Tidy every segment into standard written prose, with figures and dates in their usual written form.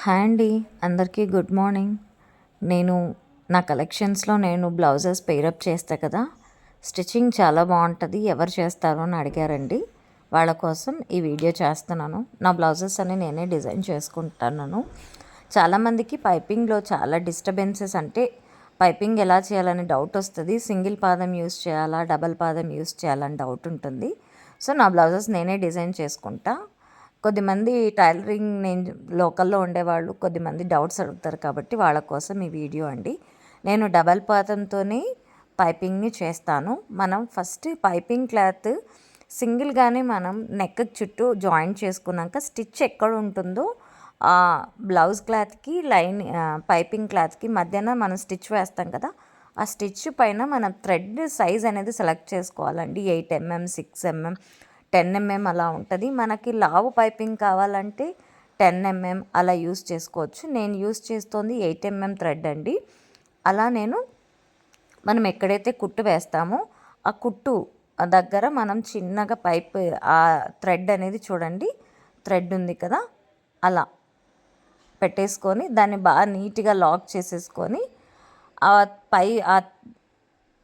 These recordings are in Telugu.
హాయ్ అండి, అందరికీ గుడ్ మార్నింగ్. నేను నా కలెక్షన్స్లో బ్లౌజెస్ పెయిరప్ చేస్తా కదా, స్టిచ్చింగ్ చాలా బాగుంటుంది, ఎవరు చేస్తారు అని అడిగారండి. వాళ్ళ కోసం ఈ వీడియో చేస్తున్నాను. నా బ్లౌజెస్ అన్ని నేనే డిజైన్ చేసుకుంటున్నాను. చాలామందికి పైపింగ్లో చాలా డిస్టర్బెన్సెస్, అంటే పైపింగ్ ఎలా చేయాలని డౌట్ వస్తుంది. సింగిల్ పాదం యూస్ చేయాలా, డబల్ పాదం యూస్ చేయాలని డౌట్ ఉంటుంది. సో నా బ్లౌజెస్ నేనే డిజైన్ చేసుకుంటా. కొద్దిమంది టైలరింగ్ నేను లోకల్లో ఉండేవాళ్ళు కొద్దిమంది డౌట్స్ అడుగుతారు, కాబట్టి వాళ్ళ కోసం ఈ వీడియో అండి. నేను డబల్ పాదంతోనే పైపింగ్ని చేస్తాను. మనం ఫస్ట్ పైపింగ్ క్లాత్ సింగిల్గానే మనం నెక్ చుట్టూ జాయింట్ చేసుకున్నాక స్టిచ్ ఎక్కడ ఉంటుందో ఆ బ్లౌజ్ క్లాత్కి పైపింగ్ క్లాత్కి మధ్యన మనం స్టిచ్ వేస్తాం కదా, ఆ స్టిచ్ పైన మనం థ్రెడ్ సైజ్ అనేది సెలెక్ట్ చేసుకోవాలండి. 8 mm, 6 mm, 10 mm అలా ఉంటుంది. మనకి లావు పైపింగ్ కావాలంటే 10 mm అలా యూస్ చేసుకోవచ్చు. నేను యూస్ చేస్తుంది 8 mm థ్రెడ్ అండి. అలా మనం ఎక్కడైతే కుట్టు వేస్తామో ఆ కుట్టు దగ్గర మనం చిన్నగా ఆ థ్రెడ్ అనేది చూడండి, థ్రెడ్ ఉంది కదా, అలా పెట్టేసుకొని దాన్ని బాగా నీట్గా లాక్ చేసేసుకొని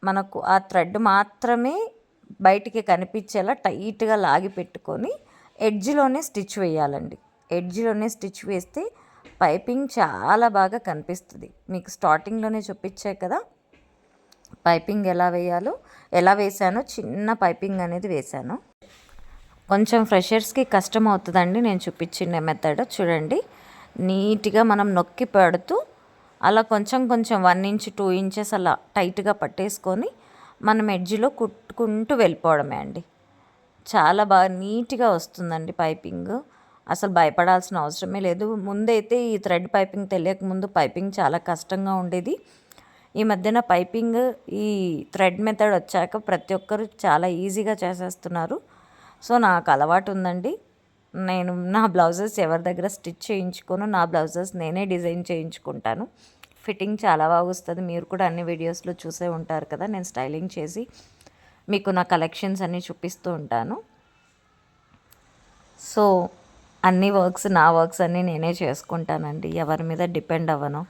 మనకు ఆ థ్రెడ్ మాత్రమే బయటికి కనిపించేలా టైట్గా లాగి పెట్టుకొని ఎడ్జ్లోనే స్టిచ్ వేయాలండి. ఎడ్జ్లోనే స్టిచ్ వేస్తే పైపింగ్ చాలా బాగా కనిపిస్తుంది. మీకు స్టార్టింగ్లోనే చూపించాయి కదా పైపింగ్ ఎలా వేసానో, చిన్న పైపింగ్ అనేది వేసాను. కొంచెం ఫ్రెషర్స్కి కష్టం అవుతుందండి నేను చూపించిన మెథడ్. చూడండి, నీట్గా మనం నొక్కి పెడుతూ అలా కొంచెం 1 inch 2 inches అలా టైట్గా పట్టేసుకొని మనం ఎడ్జ్లో కుట్టుకుంటూ వెళ్ళిపోవడమే అండి. చాలా బాగా నీట్గా వస్తుందండి పైపింగ్. అసలు భయపడాల్సిన అవసరమే లేదు. ముందైతే ఈ థ్రెడ్ పైపింగ్ తెలియకముందు పైపింగ్ చాలా కష్టంగా ఉండేది. ఈ మధ్యన పైపింగ్ ఈ థ్రెడ్ మెథడ్ వచ్చాక ప్రతి ఒక్కరు చాలా ఈజీగా చేసేస్తున్నారు. సో నాకు అలవాటు ఉందండి. నేను నా బ్లౌజెస్ ఎవరి దగ్గర స్టిచ్ చేయించుకోను, నా బ్లౌజెస్ నేనే డిజైన్ చేయించుకుంటాను. ఫిట్టింగ్ చాలా బాగా వస్తుంది. మీరు కూడా అన్ని వీడియోస్లో చూసే ఉంటారు కదా, నేను స్టైలింగ్ చేసి మీకు నా కలెక్షన్స్ అన్నీ చూపిస్తూ ఉంటాను. సో నా వర్క్స్ అన్నీ నేనే చేసుకుంటానండి, ఎవరి మీద డిపెండ్ అవ్వను.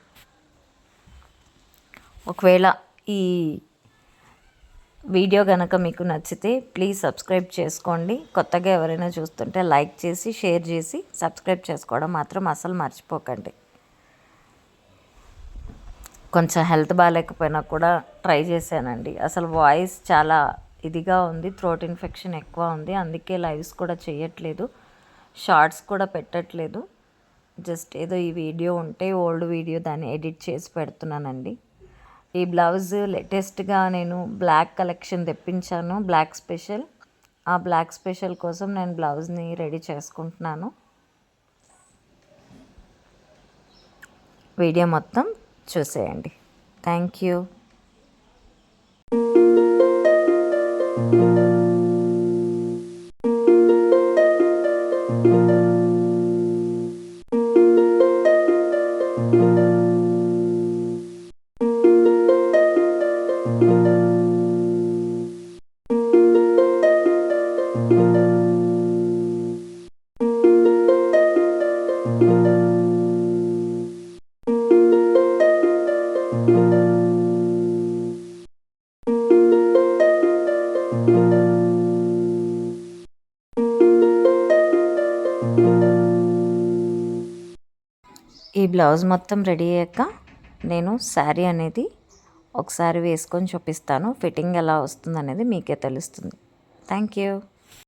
ఒకవేళ ఈ వీడియో కనుక మీకు నచ్చితే ప్లీజ్ సబ్స్క్రైబ్ చేసుకోండి. కొత్తగా ఎవరైనా చూస్తుంటే లైక్ చేసి, షేర్ చేసి, సబ్స్క్రైబ్ చేసుకోవడం మాత్రం అసలు మర్చిపోకండి. కొంచెం హెల్త్ బాగాలేకపోయినా కూడా ట్రై చేశానండి. అసలు వాయిస్ చాలా ఇదిగా ఉంది, థ్రోట్ ఇన్ఫెక్షన్ ఎక్కువ ఉంది, అందుకే లైవ్స్ కూడా చేయట్లేదు, షార్ట్స్ కూడా పెట్టట్లేదు. జస్ట్ ఏదో ఈ వీడియో ఉంటే ఓల్డ్ వీడియో దాన్ని ఎడిట్ చేసి పెడుతున్నానండి. ఈ బ్లౌజ్ లేటెస్ట్గా నేను బ్లాక్ కలెక్షన్ తెప్పించాను, బ్లాక్ స్పెషల్. ఆ బ్లాక్ స్పెషల్ కోసం నేను బ్లౌజ్ని రెడీ చేసుకుంటున్నాను. వీడియో మొత్తం చూసేయండి. Thank you. ఈ బ్లౌజ్ మొత్తం రెడీ అయ్యాక నేను శారీ అనేది ఒకసారి వేసుకొని చూపిస్తాను. ఫిట్టింగ్ ఎలా వస్తుంది అనేది మీకే తెలుస్తుంది. Thank you.